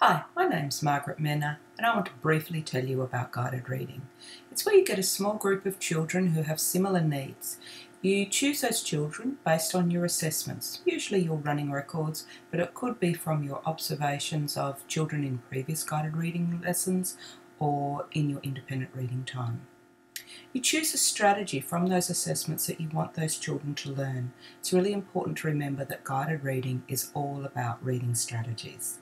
Hi, my name's Margaret and I want to briefly tell you about guided reading. It's where you get a small group of children who have similar needs. You choose those children based on your assessments, usually your running records, but it could be from your observations of children in previous guided reading lessons or in your independent reading time. You choose a strategy from those assessments that you want those children to learn. It's really important to remember that guided reading is all about reading strategies.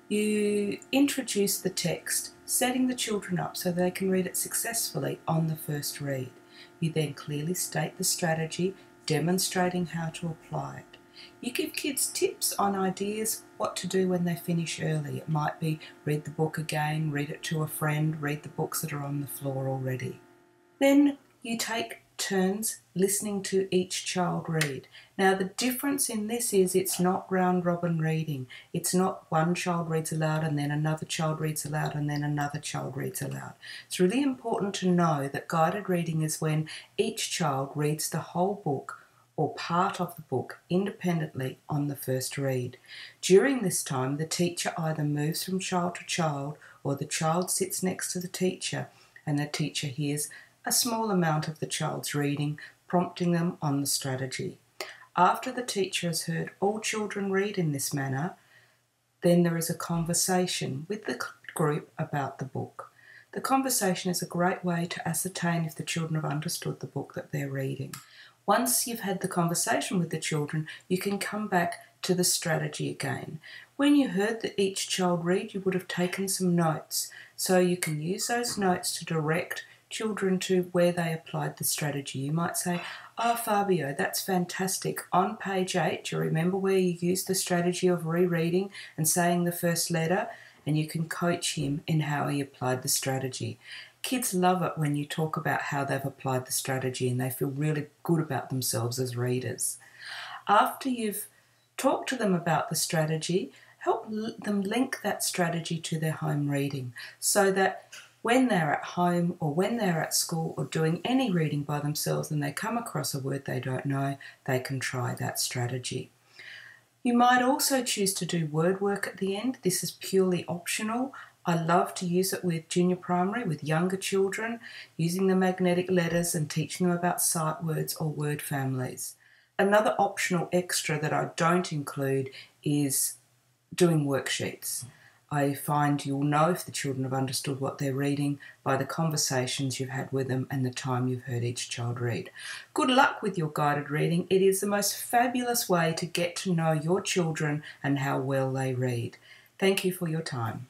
You introduce the text, setting the children up so they can read it successfully on the first read. You then clearly state the strategy, demonstrating how to apply it. You give kids tips on ideas what to do when they finish early. It might be read the book again, read it to a friend, read the books that are on the floor already. Then you take turns listening to each child read. Now the difference in this is it's not round robin reading. It's not one child reads aloud and then another child reads aloud and then another child reads aloud. It's really important to know that guided reading is when each child reads the whole book or part of the book independently on the first read. During this time, the teacher either moves from child to child or the child sits next to the teacher and the teacher hears a small amount of the child's reading, prompting them on the strategy. After the teacher has heard all children read in this manner, then there is a conversation with the group about the book. The conversation is a great way to ascertain if the children have understood the book that they're reading. Once you've had the conversation with the children, you can come back to the strategy again. When you heard that each child read, you would have taken some notes. So you can use those notes to direct children to where they applied the strategy. You might say, Fabio, that's fantastic. On page 8, do you remember where you used the strategy of rereading and saying the first letter? And you can coach him in how he applied the strategy. Kids love it when you talk about how they've applied the strategy and they feel really good about themselves as readers. After you've talked to them about the strategy, help them link that strategy to their home reading so that when they're at home or when they're at school or doing any reading by themselves and they come across a word they don't know, they can try that strategy. You might also choose to do word work at the end. This is purely optional. I love to use it with junior primary, with younger children, using the magnetic letters and teaching them about sight words or word families. Another optional extra that I don't include is doing worksheets. I find you'll know if the children have understood what they're reading by the conversations you've had with them and the time you've heard each child read. Good luck with your guided reading. It is the most fabulous way to get to know your children and how well they read. Thank you for your time.